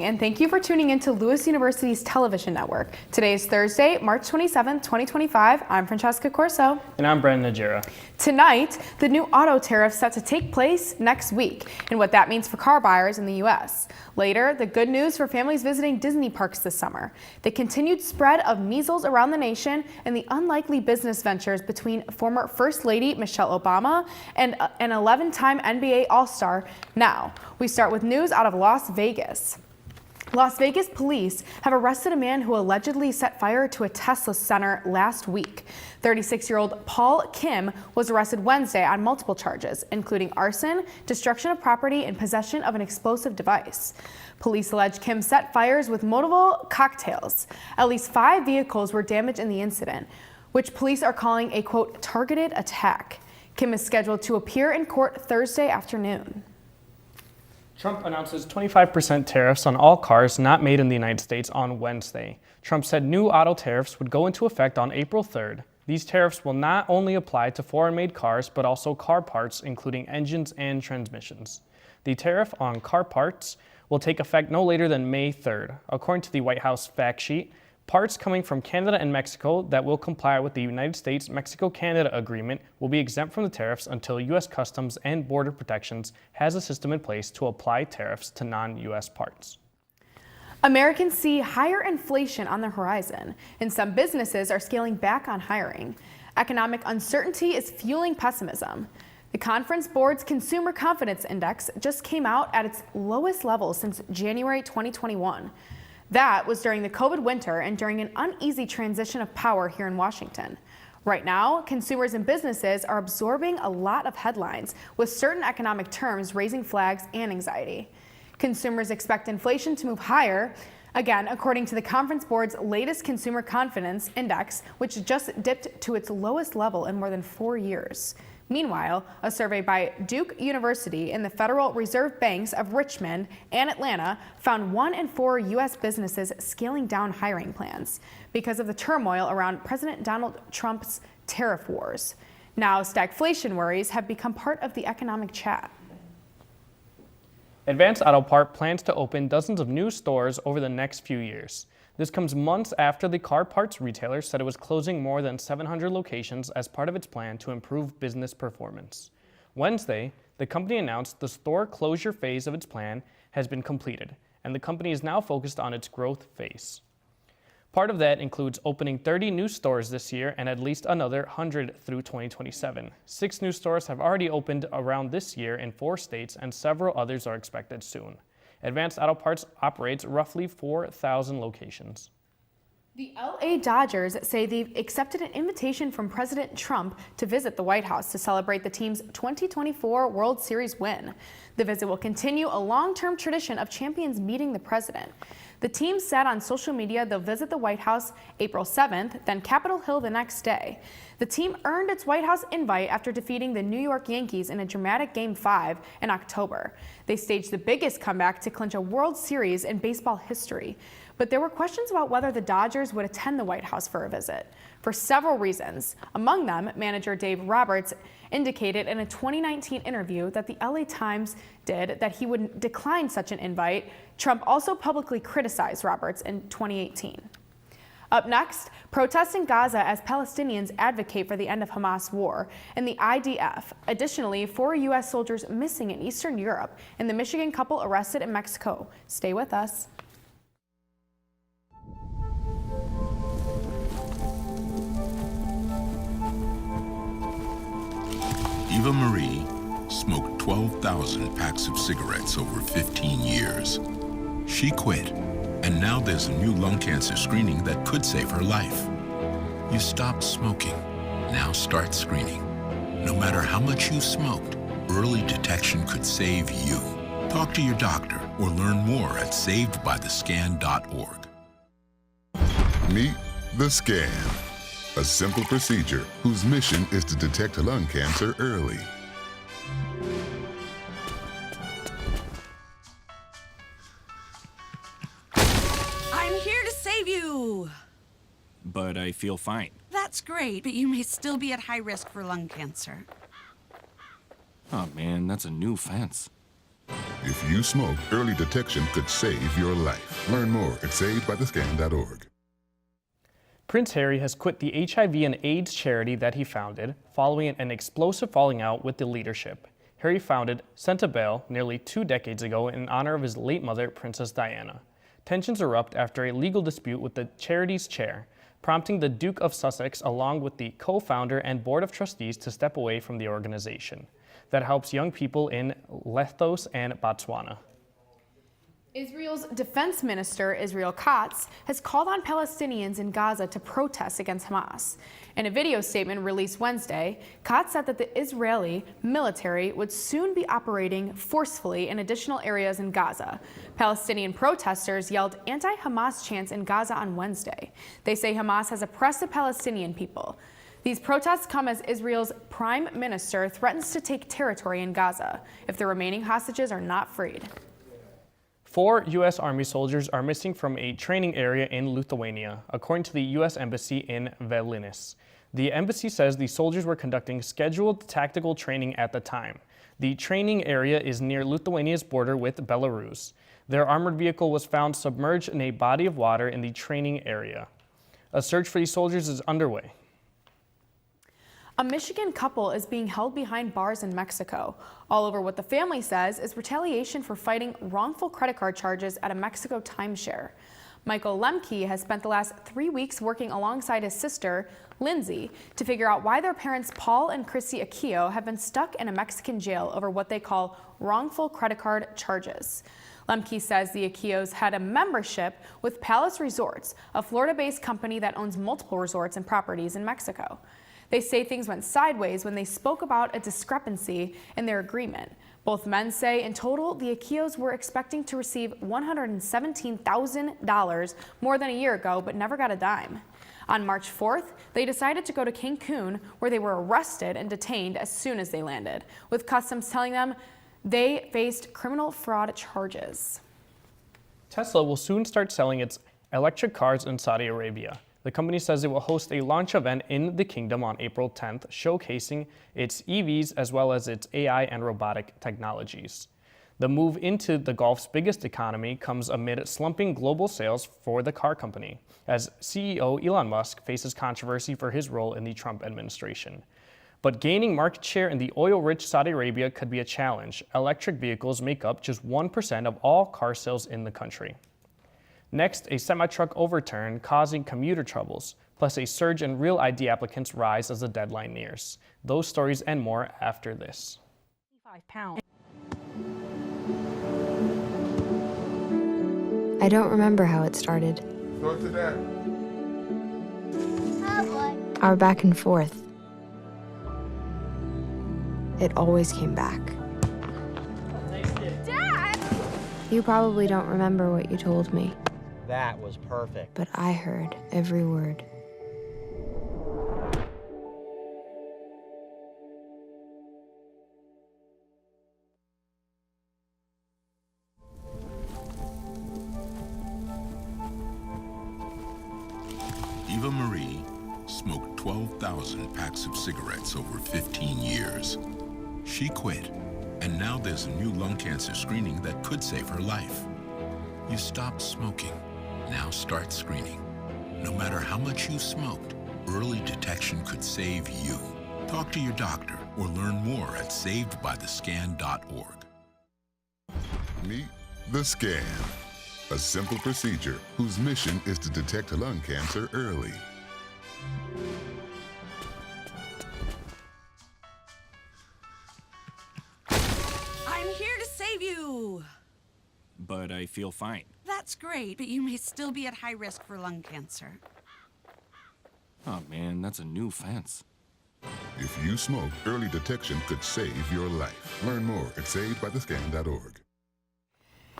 morning, and thank you for tuning in to Lewis University's television network. Today is Thursday, March 27, 2025. I'm Francesca Corso. And I'm Brandon Najera. Tonight, the new auto tariffs set to take place next week and what that means for car buyers in the U.S. Later, the good news for families visiting Disney parks this summer, the continued spread of measles around the nation, and the unlikely business ventures between former First Lady Michelle Obama and an 11-time NBA All-Star. Now, we start with news out of Las Vegas. Las Vegas police have arrested a man who allegedly set fire to a Tesla center last week. 36-year-old Paul Kim was arrested Wednesday on multiple charges, including arson, destruction of property, and possession of an explosive device. Police allege Kim set fires with Molotov cocktails. At least 5 vehicles were damaged in the incident, which police are calling a, quote, targeted attack. Kim is scheduled to appear in court Thursday afternoon. Trump announces 25% tariffs on all cars not made in the United States on Wednesday. Trump said new auto tariffs would go into effect on April 3rd. These tariffs will not only apply to foreign-made cars, but also car parts, including engines and transmissions. The tariff on car parts will take effect no later than May 3rd. According to the White House fact sheet, parts coming from Canada and Mexico that will comply with the United States-Mexico-Canada agreement will be exempt from the tariffs until U.S. Customs and Border Protections has a system in place to apply tariffs to non-U.S. parts. Americans see higher inflation on the horizon, and some businesses are scaling back on hiring. Economic uncertainty is fueling pessimism. The Conference Board's Consumer Confidence Index just came out at its lowest level since January 2021. That was during the COVID winter and during an uneasy transition of power here in Washington. Right now, consumers and businesses are absorbing a lot of headlines, with certain economic terms raising flags and anxiety. Consumers expect inflation to move higher, again, according to the Conference Board's latest Consumer Confidence Index, which just dipped to its lowest level in more than 4 years. Meanwhile, a survey by Duke University and the Federal Reserve Banks of Richmond and Atlanta found 1 in 4 U.S. businesses scaling down hiring plans because of the turmoil around President Donald Trump's tariff wars. Now, stagflation worries have become part of the economic chat. Advance Auto Part plans to open dozens of new stores over the next few years. This comes months after the car parts retailer said it was closing more than 700 locations as part of its plan to improve business performance. Wednesday, the company announced the store closure phase of its plan has been completed, and the company is now focused on its growth phase. Part of that includes opening 30 new stores this year and at least another 100 through 2027. 6 new stores have already opened around this year in 4 states, and several others are expected soon. Advance Auto Parts operates roughly 4,000 locations. The LA Dodgers say they've accepted an invitation from President Trump to visit the White House to celebrate the team's 2024 World Series win. The visit will continue a long-term tradition of champions meeting the president. The team said on social media they'll visit the White House April 7th, then Capitol Hill the next day. The team earned its White House invite after defeating the New York Yankees in a dramatic Game 5 in October. They staged the biggest comeback to clinch a World Series in baseball history. But there were questions about whether the Dodgers would attend the White House for a visit, for several reasons. Among them, manager Dave Roberts indicated in a 2019 interview that the LA Times did that he would decline such an invite. Trump also publicly criticized Roberts in 2018. Up next, protests in Gaza as Palestinians advocate for the end of Hamas war and the IDF. Additionally, 4 U.S. soldiers missing in Eastern Europe and the Michigan couple arrested in Mexico. Stay with us. Eva Marie smoked 12,000 packs of cigarettes over 15 years. She quit, and now there's a new lung cancer screening that could save her life. You stopped smoking. Now start screening. No matter how much you smoked, early detection could save you. Talk to your doctor or learn more at savedbythescan.org. Meet the Scan, a simple procedure whose mission is to detect lung cancer early. I'm here to save you! But I feel fine. That's great, but you may still be at high risk for lung cancer. Oh man, that's a new fence. If you smoke, early detection could save your life. Learn more at savedbythescan.org. Prince Harry has quit the HIV and AIDS charity that he founded following an explosive falling out with the leadership. Harry founded Sentebale nearly 2 decades ago in honor of his late mother, Princess Diana. Tensions erupt after a legal dispute with the charity's chair, prompting the Duke of Sussex along with the co-founder and board of trustees to step away from the organization that helps young people in Lesotho and Botswana. Israel's defense minister, Israel Katz, has called on Palestinians in Gaza to protest against Hamas. In a video statement released Wednesday, Katz said that the Israeli military would soon be operating forcefully in additional areas in Gaza. Palestinian protesters yelled anti-Hamas chants in Gaza on Wednesday. They say Hamas has oppressed the Palestinian people. These protests come as Israel's prime minister threatens to take territory in Gaza if the remaining hostages are not freed. 4 U.S. Army soldiers are missing from a training area in Lithuania, according to the U.S. Embassy in Vilnius. The embassy says the soldiers were conducting scheduled tactical training at the time. The training area is near Lithuania's border with Belarus. Their armored vehicle was found submerged in a body of water in the training area. A search for these soldiers is underway. A Michigan couple is being held behind bars in Mexico. All over what the family says is retaliation for fighting wrongful credit card charges at a Mexico timeshare. Michael Lemke has spent the last 3 weeks working alongside his sister, Lindsay, to figure out why their parents, Paul and Chrissy Aquillo, have been stuck in a Mexican jail over what they call wrongful credit card charges. Lemke says the Aquillos had a membership with Palace Resorts, a Florida-based company that owns multiple resorts and properties in Mexico. They say things went sideways when they spoke about a discrepancy in their agreement. Both men say in total, the Aquillos were expecting to receive $117,000 more than a year ago, but never got a dime. On March 4th, they decided to go to Cancun, where they were arrested and detained as soon as they landed, with Customs telling them they faced criminal fraud charges. Tesla will soon start selling its electric cars in Saudi Arabia. The company says it will host a launch event in the kingdom on April 10th, showcasing its EVs as well as its AI and robotic technologies. The move into the Gulf's biggest economy comes amid slumping global sales for the car company, as CEO Elon Musk faces controversy for his role in the Trump administration. But gaining market share in the oil-rich Saudi Arabia could be a challenge. Electric vehicles make up just 1% of all car sales in the country. Next, a semi-truck overturn causing commuter troubles, plus a surge in Real ID applicants rise as the deadline nears. Those stories and more after this. 5 pounds. I don't remember how it started. Go to that. Our back and forth. It always came back. Dad! You probably don't remember what you told me, That was perfect. but I heard every word. Eva Marie smoked 12,000 packs of cigarettes over 15 years. She quit, and now there's a new lung cancer screening that could save her life. You stopped smoking. Now start screening. No matter how much you smoked, early detection could save you. Talk to your doctor or learn more at savedbythescan.org. Meet the Scan, a simple procedure whose mission is to detect lung cancer early. I'm here to save you. But I feel fine. That's great, but you may still be at high risk for lung cancer. Oh man, that's a new fence. If you smoke, early detection could save your life. Learn more at savedbythescan.org.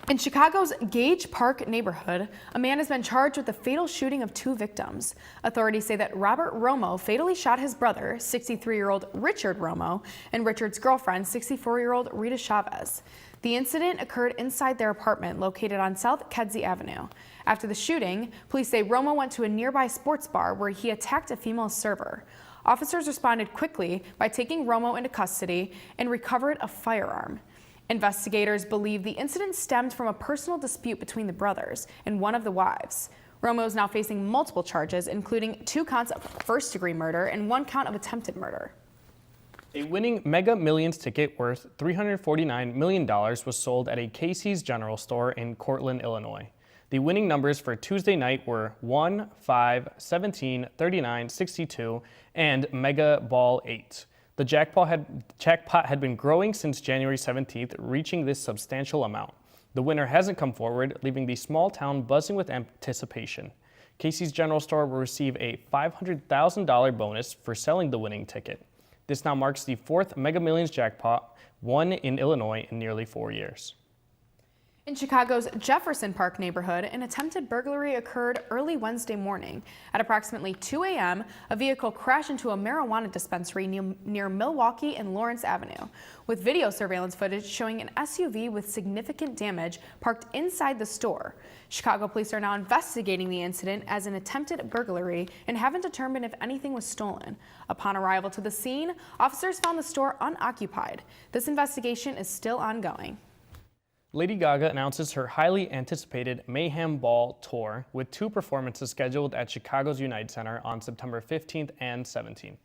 In Chicago's Gage Park neighborhood, a man has been charged with the fatal shooting of 2 victims. Authorities say that Robert Romo fatally shot his brother, 63-year-old Richard Romo, and Richard's girlfriend, 64-year-old Rita Chavez. The incident occurred inside their apartment located on South Kedzie Avenue. After the shooting, police say Romo went to a nearby sports bar where he attacked a female server. Officers responded quickly by taking Romo into custody and recovered a firearm. Investigators believe the incident stemmed from a personal dispute between the brothers and one of the wives. Romo is now facing multiple charges, including 2 counts of first-degree murder and 1 count of attempted murder. A winning Mega Millions ticket worth $349 million was sold at a Casey's General Store in Cortland, Illinois. The winning numbers for Tuesday night were 1, 5, 17, 39, 62, and Mega Ball 8. The jackpot had been growing since January 17th, reaching this substantial amount. The winner hasn't come forward, leaving the small town buzzing with anticipation. Casey's General Store will receive a $500,000 bonus for selling the winning ticket. This now marks the 4th Mega Millions jackpot won in Illinois in nearly 4 years. In Chicago's Jefferson Park neighborhood, an attempted burglary occurred early Wednesday morning. At approximately 2 a.m., a vehicle crashed into a marijuana dispensary near Milwaukee and Lawrence Avenue, with video surveillance footage showing an SUV with significant damage parked inside the store. Chicago police are now investigating the incident as an attempted burglary and haven't determined if anything was stolen. Upon arrival to the scene, officers found the store unoccupied. This investigation is still ongoing. Lady Gaga announces her highly anticipated Mayhem Ball tour with 2 performances scheduled at Chicago's United Center on September 15th and 17th.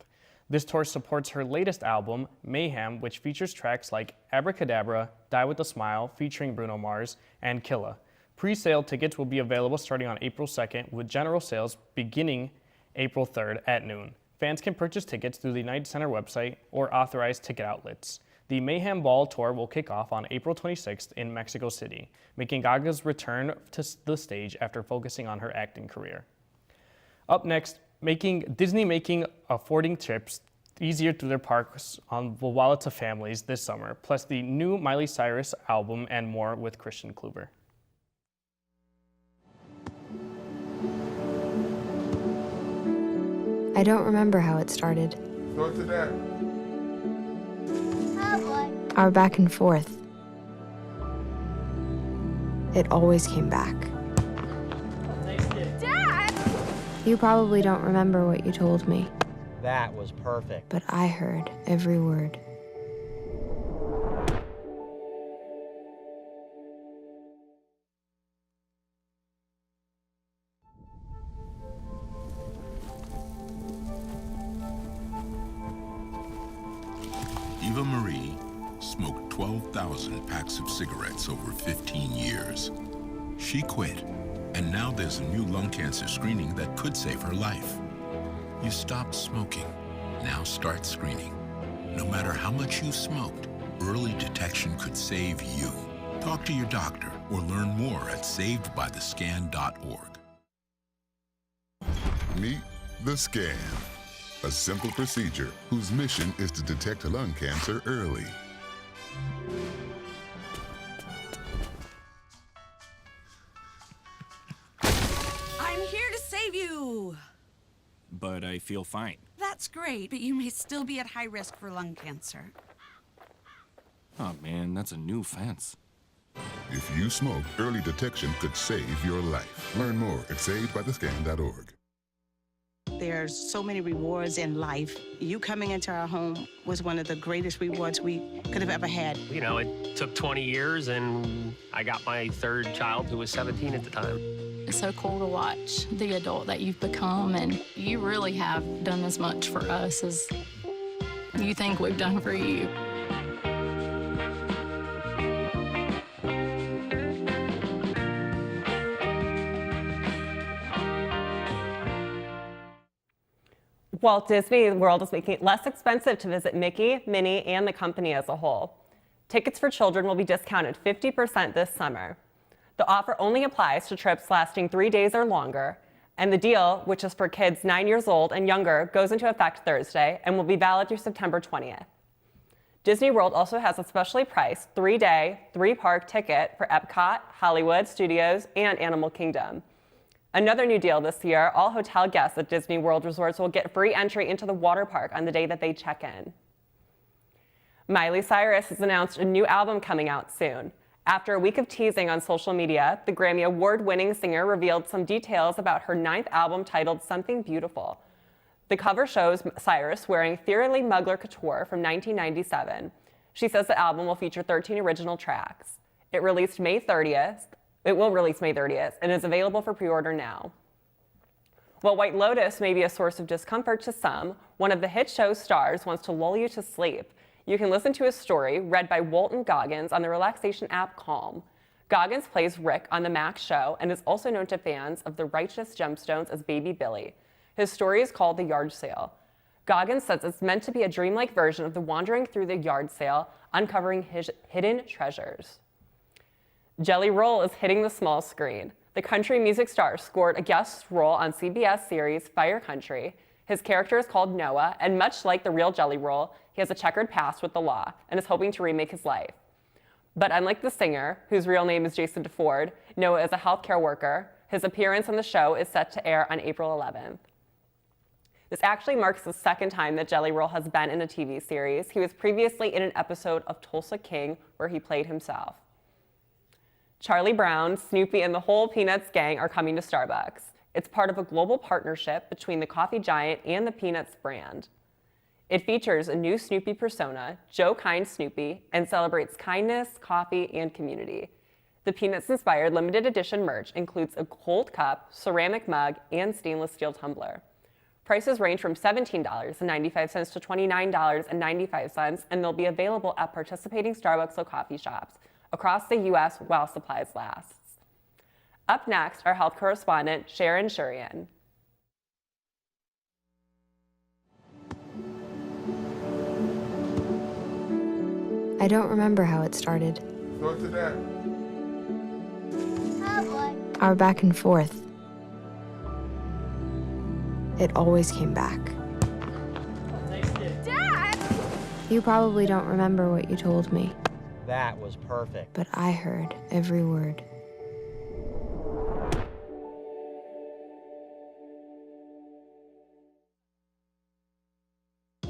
This tour supports her latest album, Mayhem, which features tracks like Abracadabra, Die With A Smile featuring Bruno Mars, and Killa. Pre-sale tickets will be available starting on April 2nd with general sales beginning April 3rd at noon. Fans can purchase tickets through the United Center website or authorized ticket outlets. The Mayhem Ball tour will kick off on April 26th in Mexico City, making Gaga's return to the stage after focusing on her acting career. Up next, Disney making affording trips easier through their parks on the wallets of families this summer, plus the new Miley Cyrus album and more with Christian Kluber. I don't remember how it started. Go to that. Our back and forth. It always came back. Dad! You probably don't remember what you told me, That was perfect. but I heard every word. Eva Marie smoked 12,000 packs of cigarettes over 15 years. She quit, and now there's a new lung cancer screening that could save her life. You stopped smoking. Now start screening. No matter how much you smoked, early detection could save you. Talk to your doctor or learn more at savedbythescan.org. Meet the Scan, a simple procedure whose mission is to detect lung cancer early. I'm here to save you. But I feel fine. That's great, but you may still be at high risk for lung cancer. Oh man, that's a new fence. If you smoke, early detection could save your life. Learn more at savedbythescan.org. There's so many rewards in life. You coming into our home was one of the greatest rewards we could have ever had. You know, it took 20 years, and I got my 3rd child, who was 17 at the time. It's so cool to watch the adult that you've become, and you really have done as much for us as you think we've done for you. Walt Disney World is making it less expensive to visit Mickey, Minnie, and the company as a whole. Tickets for children will be discounted 50% this summer. The offer only applies to trips lasting 3 days or longer, and the deal, which is for kids 9 years old and younger, goes into effect Thursday and will be valid through September 20th. Disney World also has a specially priced 3-day, 3-park ticket for Epcot, Hollywood Studios, and Animal Kingdom. Another new deal this year, all hotel guests at Disney World resorts will get free entry into the water park on the day that they check in. Miley Cyrus has announced a new album coming out soon. After a week of teasing on social media, the Grammy Award-winning singer revealed some details about her 9th album titled Something Beautiful. The cover shows Cyrus wearing Thierry Mugler couture from 1997. She says the album will feature 13 original tracks. It will release May 30th, and is available for pre-order now. While White Lotus may be a source of discomfort to some, one of the hit show's stars wants to lull you to sleep. You can listen to his story, read by Walton Goggins, on the relaxation app Calm. Goggins plays Rick on The Max Show and is also known to fans of The Righteous Gemstones as Baby Billy. His story is called The Yard Sale. Goggins says it's meant to be a dreamlike version of the wandering through the yard sale, uncovering hidden treasures. Jelly Roll is hitting the small screen. The country music star scored a guest role on CBS series Fire Country. His character is called Noah, and much like the real Jelly Roll, he has a checkered past with the law and is hoping to remake his life. But unlike the singer, whose real name is Jason DeFord, Noah is a healthcare worker. His appearance on the show is set to air on April 11th. This actually marks the second time that Jelly Roll has been in a TV series. He was previously in an episode of Tulsa King, where he played himself. Charlie Brown, Snoopy, and the whole Peanuts gang are coming to Starbucks. It's part of a global partnership between the coffee giant and the Peanuts brand. It features a new Snoopy persona, Joe Kind Snoopy, and celebrates kindness, coffee, and community. The Peanuts-inspired limited edition merch includes a cold cup, ceramic mug, and stainless steel tumbler. Prices range from $17.95 to $29.95, and they'll be available at participating Starbucks or coffee shops across the U.S. while supplies last. Up next, our health correspondent, Sharon Shurian. I don't remember how it started. Go to that. Our back and forth. It always came back. Dad! You probably don't remember what you told me, That was perfect. but I heard every word.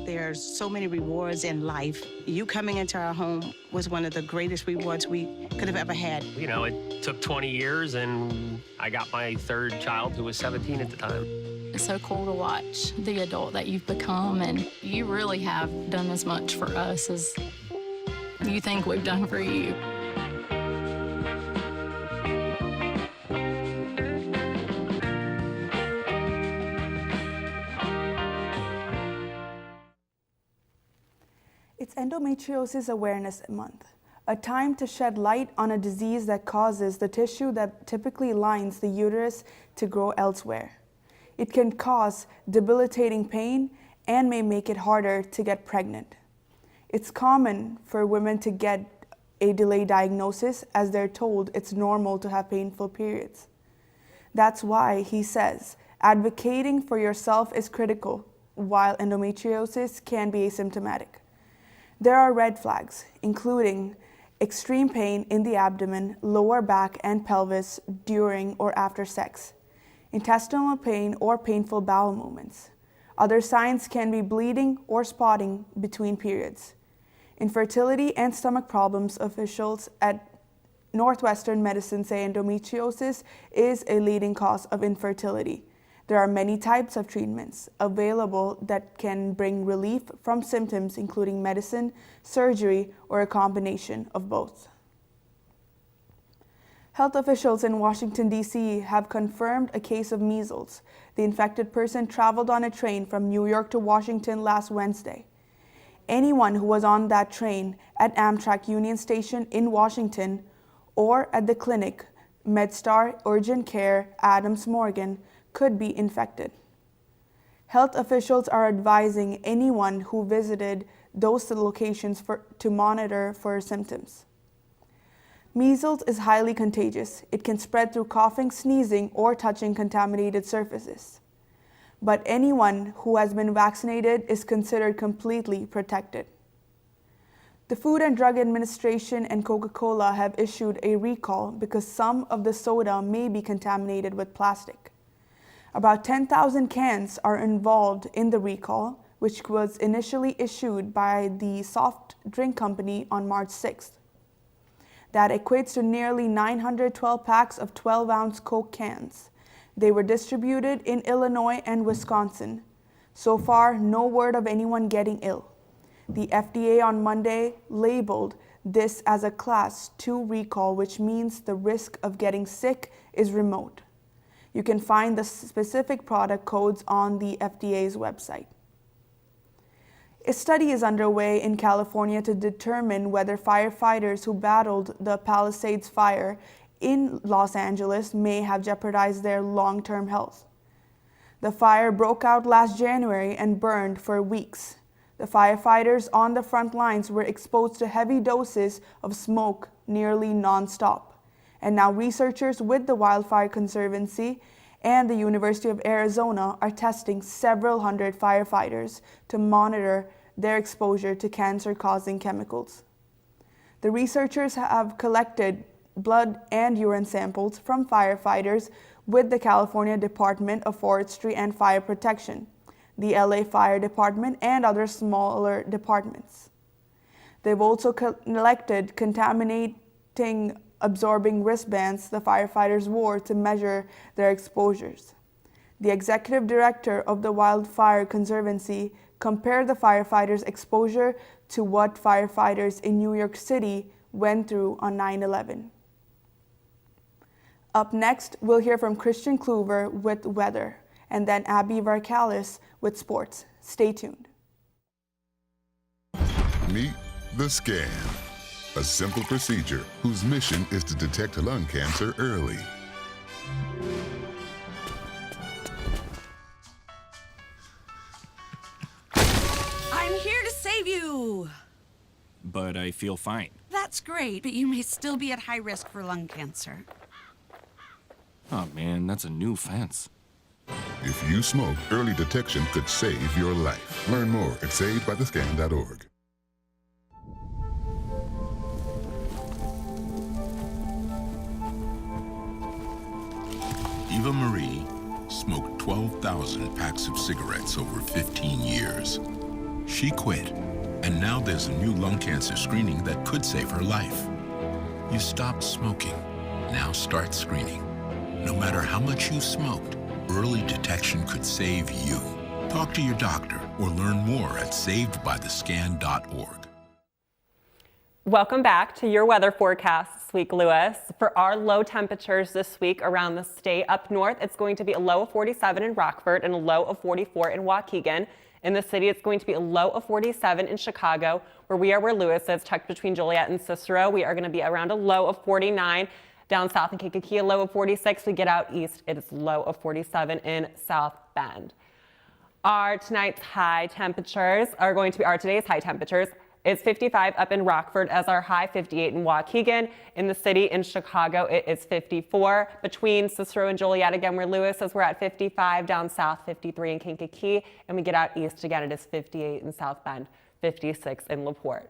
There's so many rewards in life. You coming into our home was one of the greatest rewards we could have ever had. You know, it took 20 years, and I got my third child, who was 17 at the time. It's so cool to watch the adult that you've become, and you really have done as much for us as you think we've done for you. It's Endometriosis Awareness Month, a time to shed light on a disease that causes the tissue that typically lines the uterus to grow elsewhere. It can cause debilitating pain and may make it harder to get pregnant. It's common for women to get a delayed diagnosis as they're told it's normal to have painful periods. That's why he says advocating for yourself is critical, while endometriosis can be asymptomatic. There are red flags, including extreme pain in the abdomen, lower back, and pelvis during or after sex, intestinal pain or painful bowel movements. Other signs can be bleeding or spotting between periods. Infertility and stomach problems. Officials at Northwestern Medicine say endometriosis is a leading cause of infertility. There are many types of treatments available that can bring relief from symptoms, including medicine, surgery, or a combination of both. Health officials in Washington, D.C. have confirmed a case of measles. The infected person traveled on a train from New York to Washington last Wednesday. Anyone who was on that train at Amtrak Union Station in Washington or at the clinic, MedStar Urgent Care Adams Morgan, could be infected. Health officials are advising anyone who visited those locations to monitor for symptoms. Measles is highly contagious. It can spread through coughing, sneezing, or touching contaminated surfaces. But anyone who has been vaccinated is considered completely protected. The Food and Drug Administration and Coca-Cola have issued a recall because some of the soda may be contaminated with plastic. About 10,000 cans are involved in the recall, which was initially issued by the soft drink company on March 6th. That equates to nearly 912 packs of 12-ounce Coke cans. They were distributed in Illinois and Wisconsin. So far, no word of anyone getting ill. The FDA on Monday labeled this as a Class 2 recall, which means the risk of getting sick is remote. You can find the specific product codes on the FDA's website. A study is underway in California to determine whether firefighters who battled the Palisades fire in Los Angeles may have jeopardized their long-term health. The fire broke out last January and burned for weeks. The firefighters on the front lines were exposed to heavy doses of smoke nearly non-stop. And now researchers with the Wildfire Conservancy and the University of Arizona are testing several hundred firefighters to monitor their exposure to cancer-causing chemicals. The researchers have collected blood and urine samples from firefighters with the California Department of Forestry and Fire Protection, the LA Fire Department, and other smaller departments. They've also collected contaminating absorbing wristbands the firefighters wore to measure their exposures. The executive director of the Wildfire Conservancy compared the firefighters' exposure to what firefighters in New York City went through on 9/11. Up next, we'll hear from Christian Kluver with weather, and then Abby Varkalis with sports. Stay tuned. Meet the Scan, a simple procedure whose mission is to detect lung cancer early. I'm here to save you. But I feel fine. That's great, but you may still be at high risk for lung cancer. Oh man, that's a new fence. If you smoke, early detection could save your life. Learn more at savedbythescan.org. Eva Marie smoked 12,000 packs of cigarettes over 15 years. She quit, and now there's a new lung cancer screening that could save her life. You stopped smoking. Now start screening. No matter how much you smoked, early detection could save you. Talk to your doctor or learn more at savedbythescan.org. Welcome back to your weather forecast this week, Lewis. For our low temperatures this week around the state, up north, it's going to be a low of 47 in Rockford and a low of 44 in Waukegan. In the city, it's going to be a low of 47 in Chicago, where we are where Lewis is, tucked between Joliet and Cicero. We are going to be around a low of 49. Down south in Kankakee, a low of 46. We get out east, it is low of 47 in South Bend. Tonight's high temperatures are going to be today's high temperatures. It's 55 up in Rockford as our high, 58 in Waukegan. In the city in Chicago, it is 54. Between Cicero and Joliet, again, where Lewis is, we're at 55. Down south, 53 in Kankakee. And we get out east again, it is 58 in South Bend, 56 in LaPorte.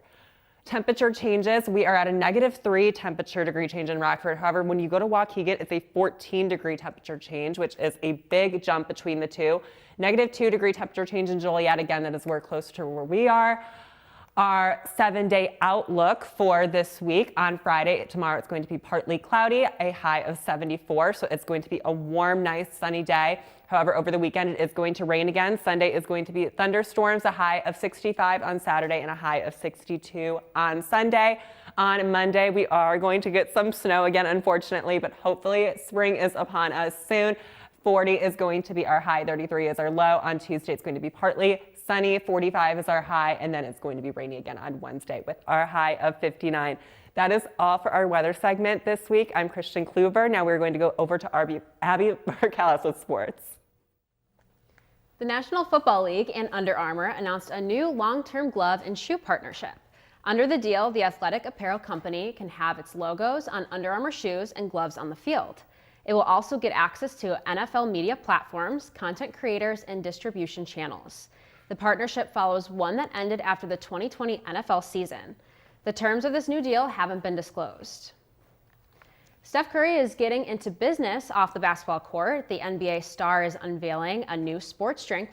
Temperature changes, we are at a -3 temperature degree change in Rockford. However, when you go to Waukegan, it's a 14-degree temperature change, which is a big jump between the two. -2 degree temperature change in Joliet, again, that is where closer to where we are. Our 7-day outlook for this week on Friday, tomorrow it's going to be partly cloudy, a high of 74, so it's going to be a warm, nice, sunny day. However, over the weekend, it is going to rain again. Sunday is going to be thunderstorms, a high of 65 on Saturday and a high of 62 on Sunday. On Monday, we are going to get some snow again, unfortunately, but hopefully spring is upon us soon. 40 is going to be our high, 33 is our low. On Tuesday, it's going to be partly sunny, 45 is our high, and then it's going to be rainy again on Wednesday with our high of 59. That is all for our weather segment this week. I'm Christian Kluver. Now we're going to go over to Abby Varkalis with sports. The National Football League and Under Armour announced a new long-term glove and shoe partnership. Under the deal, the athletic apparel company can have its logos on Under Armour shoes and gloves on the field. It will also get access to NFL media platforms, content creators, and distribution channels. The partnership follows one that ended after the 2020 NFL season. The terms of this new deal haven't been disclosed. Steph Curry is getting into business off the basketball court. The NBA star is unveiling a new sports drink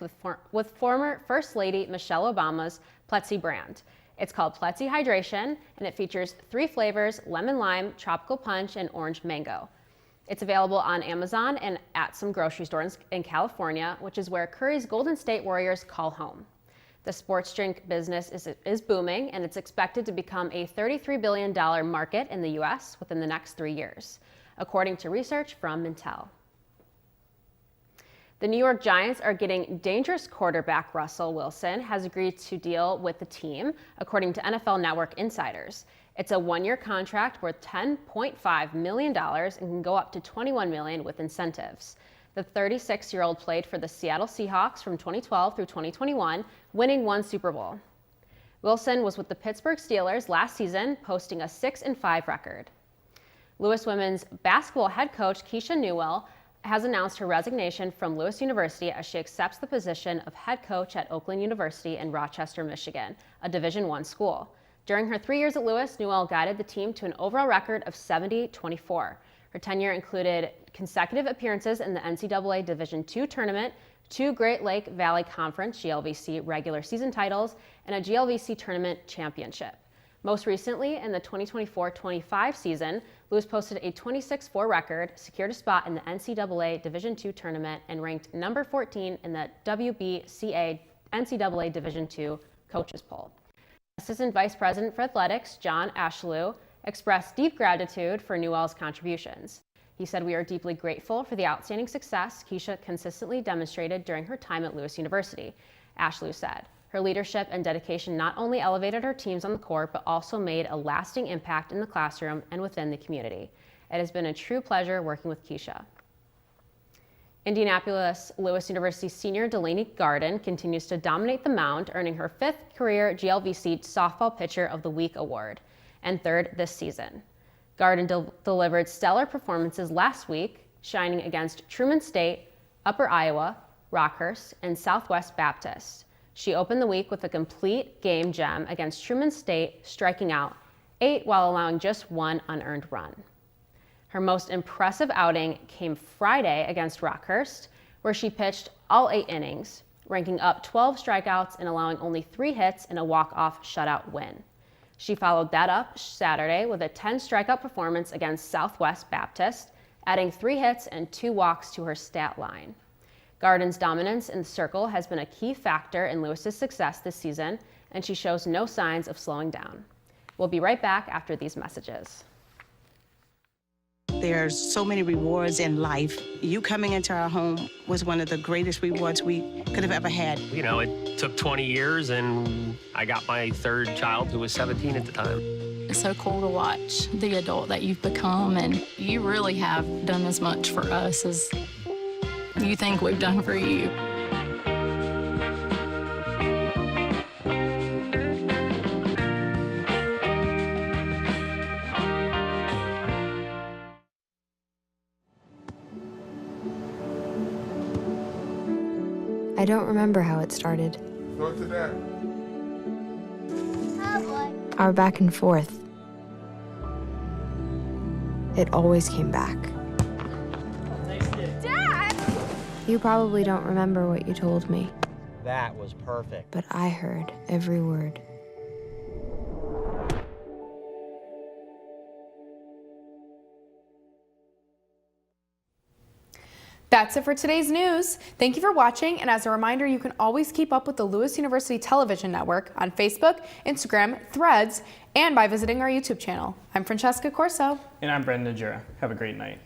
with former First Lady Michelle Obama's Pletzi brand. It's called Pletzi Hydration, and it features 3 flavors: lemon lime, tropical punch, and orange mango. It's available on Amazon and at some grocery stores in California, which is where Curry's Golden State Warriors call home. The sports drink business is booming, and it's expected to become a $33 billion market in the U.S. within the next 3 years, according to research from Mintel. The New York Giants are getting dangerous quarterback Russell Wilson has agreed to deal with the team, according to NFL Network insiders. It's a one-year contract worth $10.5 million and can go up to $21 million with incentives. The 36-year-old played for the Seattle Seahawks from 2012 through 2021, winning 1 Super Bowl. Wilson was with the Pittsburgh Steelers last season, posting a 6-5 record. Lewis women's basketball head coach Keisha Newell has announced her resignation from Lewis University as she accepts the position of head coach at Oakland University in Rochester, Michigan, a Division I school. During her 3 years at Lewis, Newell guided the team to an overall record of 70-24. Her tenure included consecutive appearances in the NCAA Division II tournament, 2 Great Lake Valley Conference GLVC regular season titles, and a GLVC tournament championship. Most recently, in the 2024-25 season, Lewis posted a 26-4 record, secured a spot in the NCAA Division II tournament, and ranked number 14 in the WBCA NCAA Division II coaches poll. Assistant Vice President for Athletics, John Ashlew, expressed deep gratitude for Newell's contributions. He said, "We are deeply grateful for the outstanding success Keisha consistently demonstrated during her time at Lewis University," Ashlew said. Her leadership and dedication not only elevated her teams on the court, but also made a lasting impact in the classroom and within the community. It has been a true pleasure working with Keisha. Indianapolis Lewis University senior Delaney Garden continues to dominate the mound, earning her 5th career GLVC Softball Pitcher of the Week award, and 3rd this season. Garden delivered stellar performances last week, shining against Truman State, Upper Iowa, Rockhurst, and Southwest Baptist. She opened the week with a complete game gem against Truman State, striking out 8 while allowing just 1 unearned run. Her most impressive outing came Friday against Rockhurst, where she pitched all 8 innings, ranking up 12 strikeouts and allowing only 3 hits in a walk-off shutout win. She followed that up Saturday with a 10-strikeout performance against Southwest Baptist, adding 3 hits and 2 walks to her stat line. Garden's dominance in the circle has been a key factor in Lewis's success this season, and she shows no signs of slowing down. We'll be right back after these messages. There's so many rewards in life. You coming into our home was one of the greatest rewards we could have ever had. You know, it took 20 years, and I got my 3rd child, who was 17 at the time. It's so cool to watch the adult that you've become, and you really have done as much for us as you think we've done for you. I don't remember how it started. Go to that. Our back and forth. It always came back. Dad! You probably don't remember what you told me, That was perfect. but I heard every word. That's it for today's news. Thank you for watching, and as a reminder, you can always keep up with the Lewis University Television Network on Facebook, Instagram, Threads, and by visiting our YouTube channel. I'm Francesca Corso. And I'm Brendan Jura. Have a great night.